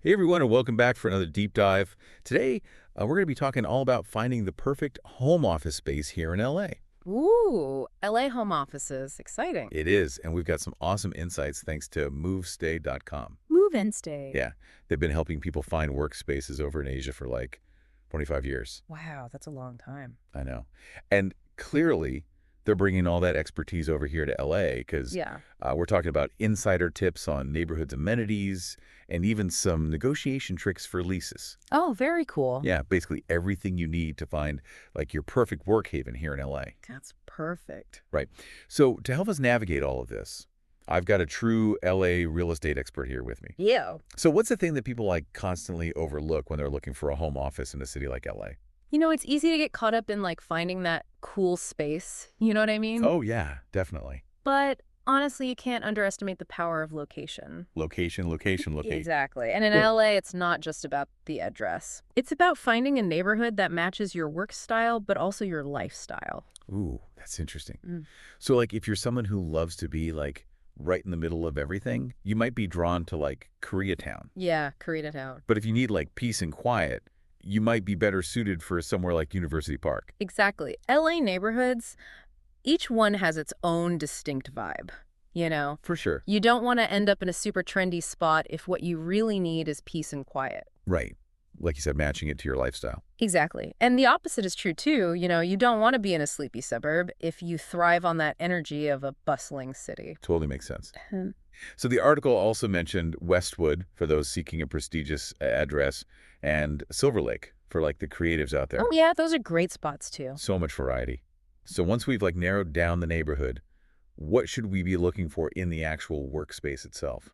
Hey everyone, and welcome back for another deep dive. Today, we're going to be talking all about finding the perfect home office space here in LA. Ooh, LA home offices. Exciting. It is, and we've got some awesome insights thanks to movestay.com. Move and stay. Yeah, they've been helping people find workspaces over in Asia for like 25 years. Wow, that's a long time. I know. And clearly, they're bringing all that expertise over here to LA because Yeah. we're talking about insider tips on neighborhoods amenities and even some negotiation tricks for leases. Oh, very cool. Yeah, basically everything you need to find like your perfect work haven here in LA. That's perfect. Right. So to help us navigate all of this, I've got a true LA real estate expert here with me. Yeah. So what's the thing that people like constantly overlook when they're looking for a home office in a city like LA? It's easy to get caught up in finding that cool space. You know what I mean? Oh yeah, definitely. But honestly, you can't underestimate the power of location. Location, location, locate. Exactly. And in Yeah. LA, it's not just about the address. It's about finding a neighborhood that matches your work style, but also your lifestyle. Ooh, that's interesting. Mm. So like if you're someone who loves to be like right in the middle of everything, you might be drawn to like Koreatown. Yeah, Koreatown. But if you need like peace and quiet, you might be better suited for somewhere like University Park. Exactly. LA neighborhoods, each one has its own distinct vibe, you know? For sure. You don't want to end up in a super trendy spot if what you really need is peace and quiet. Right. Like you said, matching it to your lifestyle. Exactly. And the opposite is true too. You don't want to be in a sleepy suburb if you thrive on that energy of a bustling city. Totally makes sense. Hmm. So the article also mentioned Westwood for those seeking a prestigious address and Silver Lake for like the creatives out there. Oh yeah, those are great spots too. So much variety. So once we've like narrowed down the neighborhood, what should we be looking for in the actual workspace itself?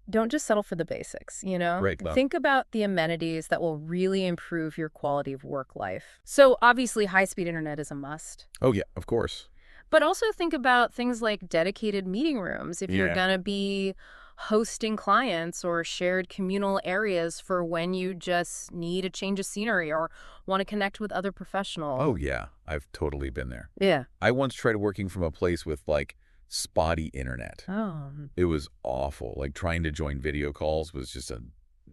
Don't just settle for the basics, you know? Right. Well, Think about the amenities that will really improve your quality of work life. So obviously high-speed internet is a must. oh yeah, of course. But also think about things like dedicated meeting rooms if you're Yeah. going to be hosting clients or shared communal areas for when you just need a change of scenery or want to connect with other professionals. Oh yeah, I've totally been there. Yeah. I once tried working from a place with like spotty internet. Oh, It was awful. Like trying to join video calls was just a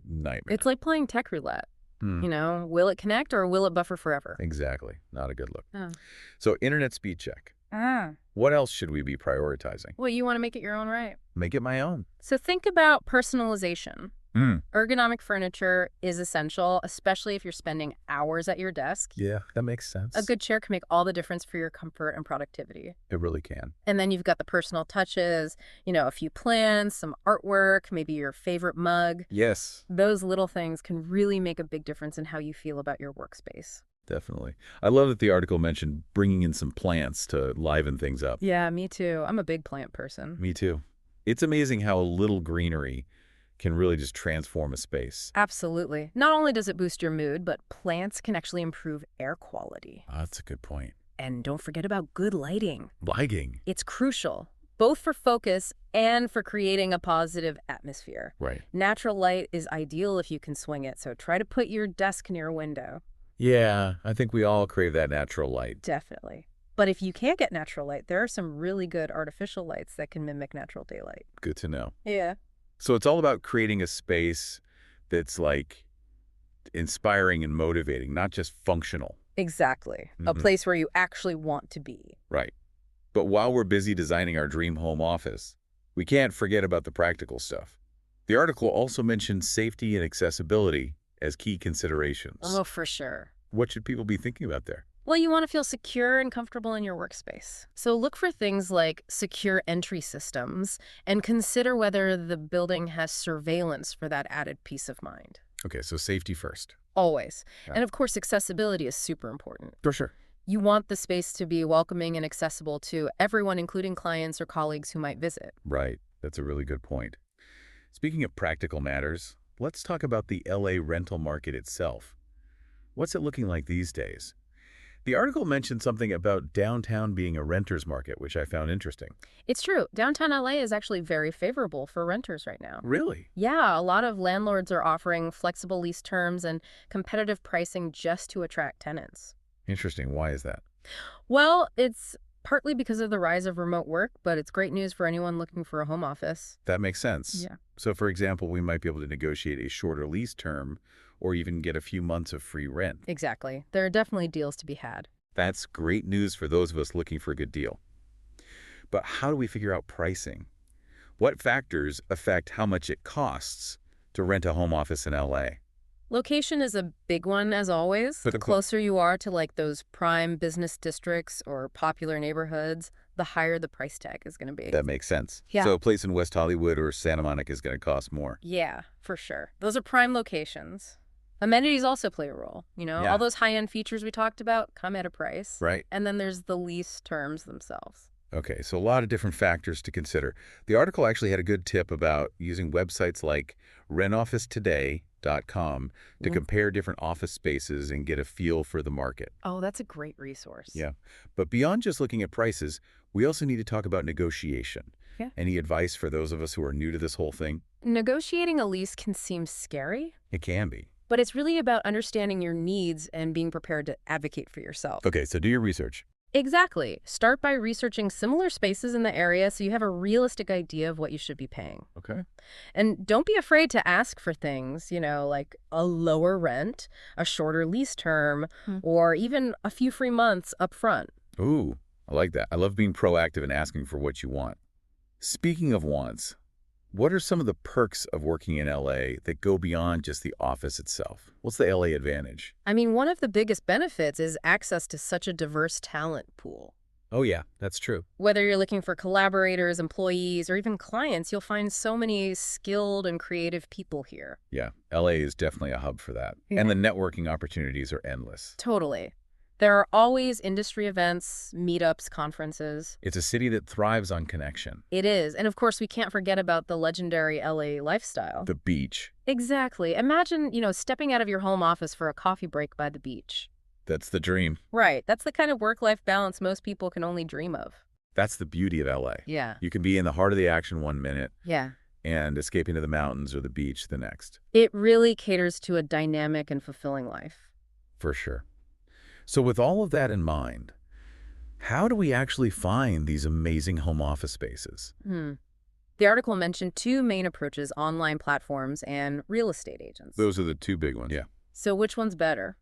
nightmare. it's like playing tech roulette. Hmm, Will it connect or will it buffer forever? exactly. Not a good look. Oh. So internet speed check. Ah. What else should we be prioritizing? Well, you want to make it your own right. Make it my own. So think about personalization. Hmm. Ergonomic furniture is essential, especially if you're spending hours at your desk. Yeah, that makes sense. A good chair can make all the difference for your comfort and productivity. It really can. And then you've got the personal touches, a few plants, some artwork, maybe your favorite mug. Yes, Those little things can really make a big difference in how you feel about your workspace. definitely. I love that the article mentioned bringing in some plants to liven things up. Yeah, me too. I'm a big plant person. Me too. It's amazing how a little greenery can really just transform a space. Absolutely. Not only does it boost your mood, but plants can actually improve air quality. That's a good point. And don't forget about good lighting. Lighting. It's crucial, both for focus and for creating a positive atmosphere. Right. Natural light is ideal if you can swing it, so try to put your desk near a window. Yeah, I think we all crave that natural light. Definitely. But if you can't get natural light, there are some really good artificial lights that can mimic natural daylight. Good to know. Yeah. So it's all about creating a space that's like inspiring and motivating, not just functional. Exactly. A Mhm. place where you actually want to be. Right. But while we're busy designing our dream home office, we can't forget about the practical stuff. The article also mentioned safety and accessibility as key considerations. Oh, for sure. What should people be thinking about there? Well, you want to feel secure and comfortable in your workspace. So look for things like secure entry systems and consider whether the building has surveillance for that added peace of mind. Okay, so safety first. Always. Yeah. And of course, accessibility is super important. For sure. You want the space to be welcoming and accessible to everyone, including clients or colleagues who might visit. Right. That's a really good point. Speaking of practical matters, let's talk about the LA rental market itself. What's it looking like these days? The article mentioned something about downtown being a renter's market, which I found interesting. It's true. Downtown LA is actually very favorable for renters right now. Really? Yeah, a lot of landlords are offering flexible lease terms and competitive pricing just to attract tenants. Interesting. Why is that? Well, it's partly because of the rise of remote work, but it's great news for anyone looking for a home office. That makes sense. Yeah. So, for example, we might be able to negotiate a shorter lease term or even get a few months of free rent. Exactly. There are definitely deals to be had. That's great news for those of us looking for a good deal. But how do we figure out pricing? What factors affect how much it costs to rent a home office in LA? Location is a big one, as always. The closer you are to like those prime business districts or popular neighborhoods, the higher the price tag is going to be. That makes sense. Yeah. So a place in West Hollywood or Santa Monica is going to cost more. Yeah, for sure. Those are prime locations. Amenities also play a role. Yeah. All those high-end features we talked about come at a price. Right. And then there's the lease terms themselves. Okay, so a lot of different factors to consider. The article actually had a good tip about using websites like rentofficetoday.com to compare different office spaces and get a feel for the market. Oh, that's a great resource. Yeah, but beyond just looking at prices, we also need to talk about negotiation. Yeah. Any advice for those of us who are new to this whole thing? Negotiating a lease can seem scary, It can be. but it's really about understanding your needs and being prepared to advocate for yourself. Okay, so do your research. Exactly. Start by researching similar spaces in the area so you have a realistic idea of what you should be paying. Okay. And don't be afraid to ask for things, like a lower rent, a shorter lease term, or even a few free months up front. Ooh, I like that. I love being proactive and asking for what you want. Speaking of wants, what are some of the perks of working in LA that go beyond just the office itself? What's the LA advantage? I mean, one of the biggest benefits is access to such a diverse talent pool. Oh yeah, that's true. Whether you're looking for collaborators, employees, or even clients, you'll find so many skilled and creative people here. Yeah, LA is definitely a hub for that. Yeah. And the networking opportunities are endless. Totally. There are always industry events, meetups, conferences. It's a city that thrives on connection. It is. And of course, we can't forget about the legendary LA lifestyle. The beach. Exactly. Imagine, stepping out of your home office for a coffee break by the beach. That's the dream. Right. That's the kind of work-life balance most people can only dream of. That's the beauty of LA. Yeah. You can be in the heart of the action one minute Yeah. and escaping to the mountains or the beach the next. It really caters to a dynamic and fulfilling life. For sure. So with all of that in mind, how do we actually find these amazing home office spaces? The article mentioned two main approaches: online platforms and real estate agents. Those are the two big ones. Yeah. So which one's better?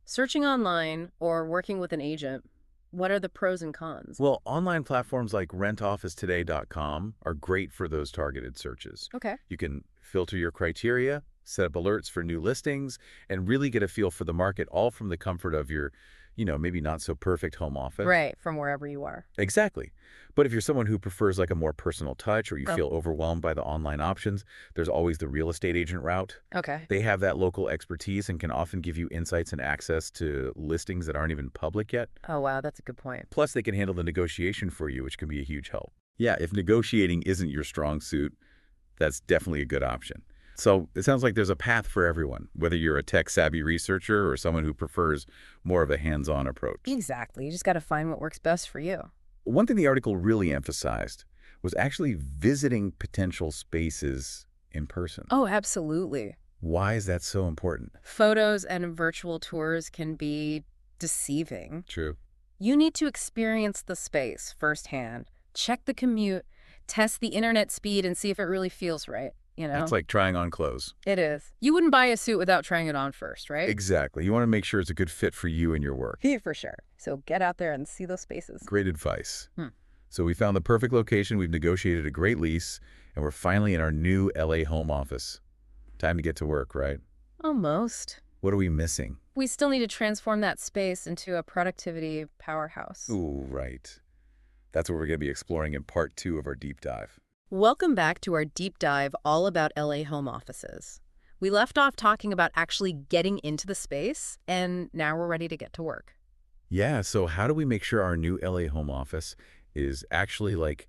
Searching online or working with an agent? What are the pros and cons? Well, online platforms like rentofficetoday.com are great for those targeted searches. Okay. You can filter your criteria, set up alerts for new listings, and really get a feel for the market all from the comfort of your, maybe not so perfect home office. Right, from wherever you are. Exactly. But if you're someone who prefers like a more personal touch or you feel overwhelmed by the online options, there's always the real estate agent route. Okay. They have that local expertise and can often give you insights and access to listings that aren't even public yet. Oh, wow, that's a good point. Plus, they can handle the negotiation for you, which can be a huge help. Yeah, if negotiating isn't your strong suit, that's definitely a good option. So it sounds like there's a path for everyone, whether you're a tech-savvy researcher or someone who prefers more of a hands-on approach. Exactly. You just got to find what works best for you. One thing the article really emphasized was actually visiting potential spaces in person. Oh, absolutely. Why is that so important? Photos and virtual tours can be deceiving. True. You need to experience the space firsthand. Check the commute, test the internet speed, and see if it really feels right. It's like trying on clothes. It is. You wouldn't buy a suit without trying it on first, right? Exactly. You want to make sure it's a good fit for you and your work. Yeah, for sure. So get out there and see those spaces. Great advice. So we found the perfect location, we've negotiated a great lease, and we're finally in our new LA home office. Time to get to work, right? Almost. What are we missing? We still need to transform that space into a productivity powerhouse. Ooh, right. That's what we're going to be exploring in part 2 of our deep dive. Welcome back to our deep dive all about LA home offices. We left off talking about actually getting into the space, and now we're ready to get to work. Yeah, so how do we make sure our new LA home office is actually like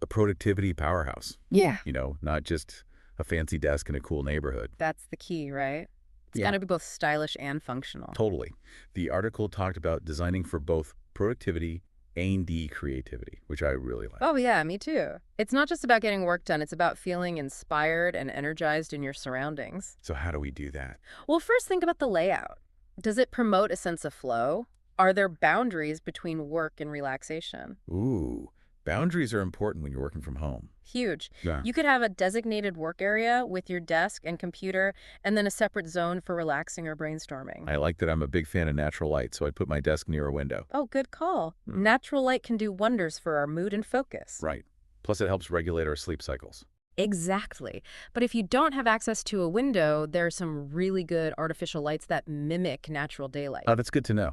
a productivity powerhouse? Yeah. Not just a fancy desk in a cool neighborhood. That's the key, right? It's got to be both stylish and functional. Totally. The article talked about designing for both productivity and creativity, which I really like. Oh, yeah, me too. It's not just about getting work done. It's about feeling inspired and energized in your surroundings. So how do we do that? Well, first think about the layout. Does it promote a sense of flow? Are there boundaries between work and relaxation? Ooh, boundaries are important when you're working from home. Huge. Yeah. You could have a designated work area with your desk and computer, and then a separate zone for relaxing or brainstorming. I like that I'm a big fan of natural light, so I'd put my desk near a window. Oh, good call. Hmm. Natural light can do wonders for our mood and focus. Right. Plus, it helps regulate our sleep cycles. Exactly. But if you don't have access to a window, there are some really good artificial lights that mimic natural daylight. Oh, that's good to know.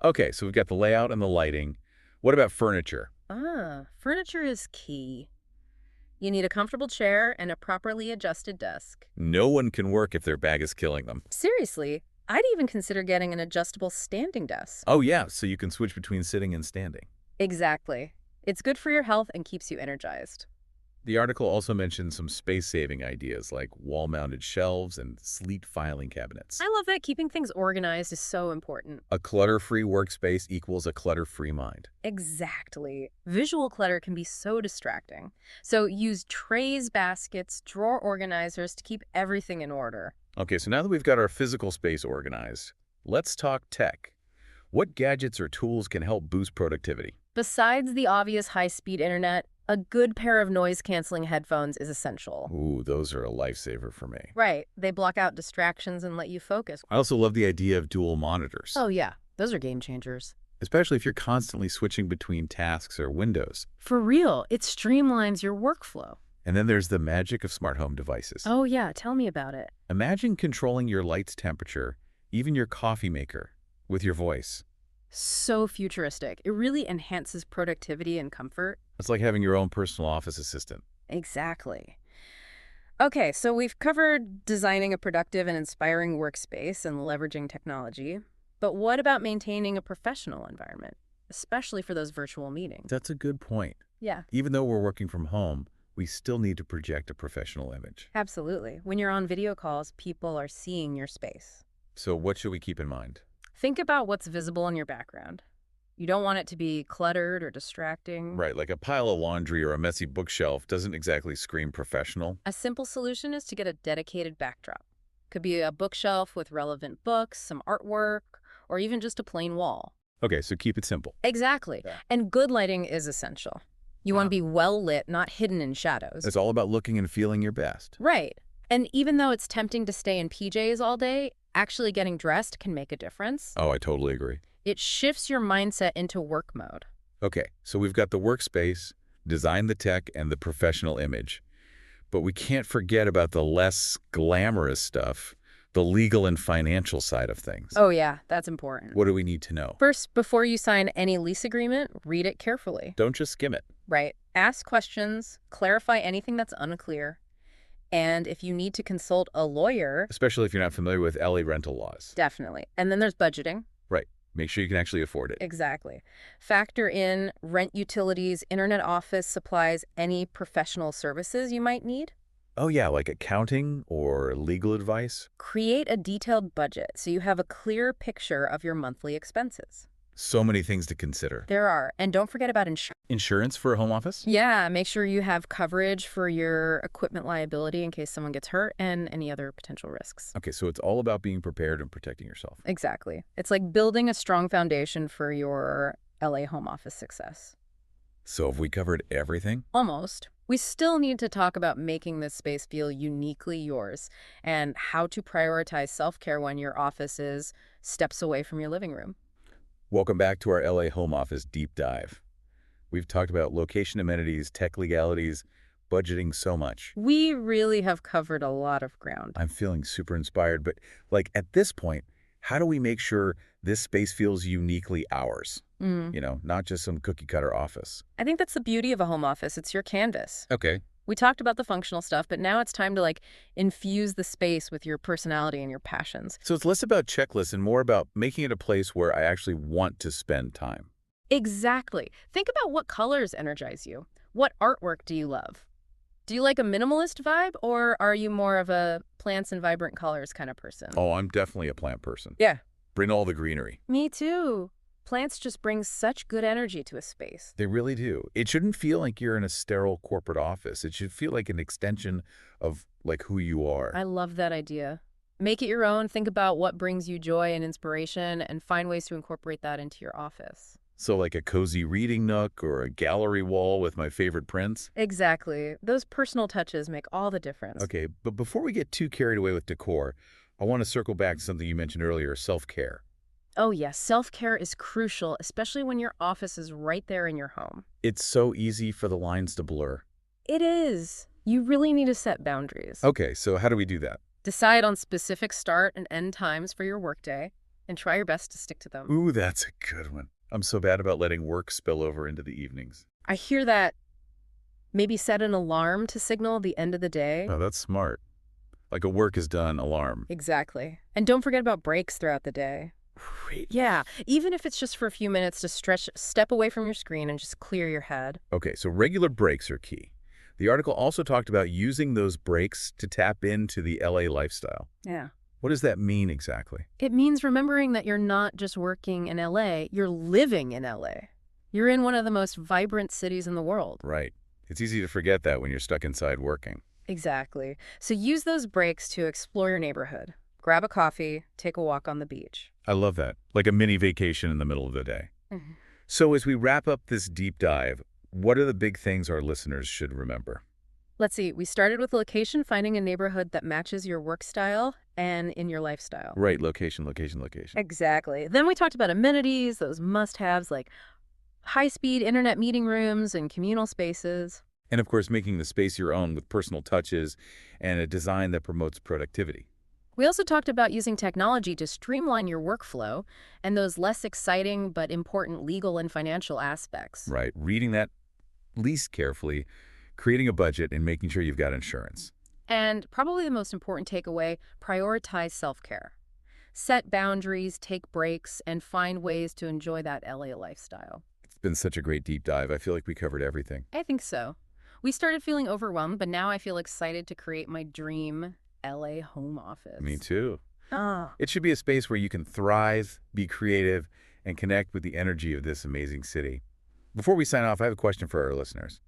Okay, so we've got the layout and the lighting. What about furniture? Furniture is key. You need a comfortable chair and a properly adjusted desk. No one can work if their bag is killing them. Seriously, I'd even consider getting an adjustable standing desk. Oh, yeah, so you can switch between sitting and standing. Exactly. It's good for your health and keeps you energized. The article also mentions some space-saving ideas like wall-mounted shelves and sleek filing cabinets. I love that keeping things organized is so important. A clutter-free workspace equals a clutter-free mind. Exactly. Visual clutter can be so distracting. So use trays, baskets, drawer organizers to keep everything in order. Okay, so now that we've got our physical space organized, let's talk tech. What gadgets or tools can help boost productivity? Besides the obvious high-speed internet, a good pair of noise-canceling headphones is essential. Ooh, those are a lifesaver for me. Right. They block out distractions and let you focus. I also love the idea of dual monitors, Oh, yeah. Those are game changers. especially if you're constantly switching between tasks or windows. For real, it streamlines your workflow. And then there's the magic of smart home devices. Oh, yeah. Tell me about it. Imagine controlling your light's temperature, even your coffee maker, with your voice. So futuristic. It really enhances productivity and comfort. It's like having your own personal office assistant. Exactly. Okay, so we've covered designing a productive and inspiring workspace and leveraging technology. But what about maintaining a professional environment, especially for those virtual meetings? That's a good point. Yeah, Even though we're working from home, we still need to project a professional image. absolutely. When you're on video calls, people are seeing your space. So what should we keep in mind? Think about what's visible in your background. You don't want it to be cluttered or distracting. Right, like a pile of laundry or a messy bookshelf doesn't exactly scream professional. A simple solution is to get a dedicated backdrop. Could be a bookshelf with relevant books, some artwork, or even just a plain wall. Okay, so keep it simple. Exactly. Yeah. And good lighting is essential. You want to be well lit, not hidden in shadows. It's all about looking and feeling your best. Right. And even though it's tempting to stay in PJs all day, actually getting dressed can make a difference. Oh, I totally agree. It shifts your mindset into work mode. Okay, so we've got the workspace, design the tech, and the professional image. But we can't forget about the less glamorous stuff, the legal and financial side of things. Oh yeah, that's important. What do we need to know? First, before you sign any lease agreement, read it carefully. Don't just skim it. Right. Ask questions, clarify anything that's unclear. And if you need to consult a lawyer, Especially if you're not familiar with LA rental laws. definitely. And then there's budgeting. Right. Make sure you can actually afford it. Exactly. Factor in rent, utilities, internet, office supplies, any professional services you might need. Oh yeah, like accounting or legal advice. Create a detailed budget so you have a clear picture of your monthly expenses. So many things to consider. There are. And don't forget about insurance. Insurance for a home office? Yeah, make sure you have coverage for your equipment liability in case someone gets hurt and any other potential risks. Okay, so it's all about being prepared and protecting yourself. Exactly. It's like building a strong foundation for your LA home office success. So have we covered everything? Almost. We still need to talk about making this space feel uniquely yours and how to prioritize self-care when your office is steps away from your living room. Welcome back to our LA home office deep dive. We've talked about location amenities, tech legalities, budgeting so much. We really have covered a lot of ground. I'm feeling super inspired, but like at this point, how do we make sure this space feels uniquely ours? You know, not just some cookie cutter office. I think that's the beauty of a home office. It's your canvas. Okay. We talked about the functional stuff, but now it's time to infuse the space with your personality and your passions. So it's less about checklists and more about making it a place where I actually want to spend time. Exactly. Think about what colors energize you. What artwork do you love? Do you like a minimalist vibe, or are you more of a plants and vibrant colors kind of person? Oh, I'm definitely a plant person. Yeah. Bring all the greenery. Me too. Plants just bring such good energy to a space. They really do. It shouldn't feel like you're in a sterile corporate office. It should feel like an extension of like who you are. I love that idea. Make it your own. Think about what brings you joy and inspiration and find ways to incorporate that into your office. So like a cozy reading nook or a gallery wall with my favorite prints? Exactly. Those personal touches make all the difference. Okay, but before we get too carried away with decor, I want to circle back to something you mentioned earlier, self-care. Oh, yes. Self-care is crucial, especially when your office is right there in your home. It's so easy for the lines to blur. It is. You really need to set boundaries. Okay, so how do we do that? Decide on specific start and end times for your workday and try your best to stick to them. Ooh, that's a good one. I'm so bad about letting work spill over into the evenings. I hear that. Maybe set an alarm to signal the end of the day. Oh, that's smart. Like a work is done alarm. Exactly. And don't forget about breaks throughout the day. Great. Yeah, even if it's just for a few minutes to step away from your screen and just clear your head. Okay, so regular breaks are key. The article also talked about using those breaks to tap into the LA lifestyle. Yeah. What does that mean exactly? It means remembering that you're not just working in LA, you're living in LA. You're in one of the most vibrant cities in the world. Right. It's easy to forget that when you're stuck inside working. Exactly. So use those breaks to explore your neighborhood. Grab a coffee, take a walk on the beach. I love that. Like a mini vacation in the middle of the day. Mhm. So as we wrap up this deep dive, what are the big things our listeners should remember? Let's see, we started with location, finding a neighborhood that matches your work style and in your lifestyle. Right, location, location, location. Exactly. Then we talked about amenities, those must-haves like high-speed internet meeting rooms and communal spaces. And of course, making the space your own with personal touches and a design that promotes productivity. We also talked about using technology to streamline your workflow and those less exciting but important legal and financial aspects. Right, reading that least carefully, creating a budget, and making sure you've got insurance. And probably the most important takeaway, prioritize self-care. Set boundaries, take breaks, and find ways to enjoy that LA lifestyle. It's been such a great deep dive. I feel like we covered everything. I think so. We started feeling overwhelmed, but now I feel excited to create my dream LA home office. Me too. Ah. It should be a space where you can thrive, be creative, and connect with the energy of this amazing city. Before we sign off, I have a question for our listeners.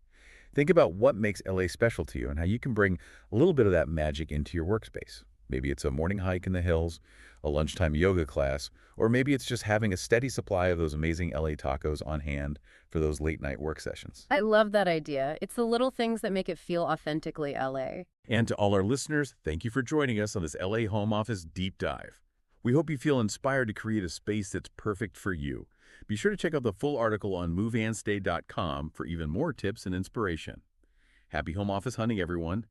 Think about what makes LA special to you and how you can bring a little bit of that magic into your workspace. Maybe it's a morning hike in the hills, a lunchtime yoga class, or maybe it's just having a steady supply of those amazing LA tacos on hand for those late-night work sessions. I love that idea. It's the little things that make it feel authentically LA. And to all our listeners, thank you for joining us on this LA Home Office Deep Dive. We hope you feel inspired to create a space that's perfect for you. Be sure to check out the full article on moveandstay.com for even more tips and inspiration. Happy home office hunting, everyone.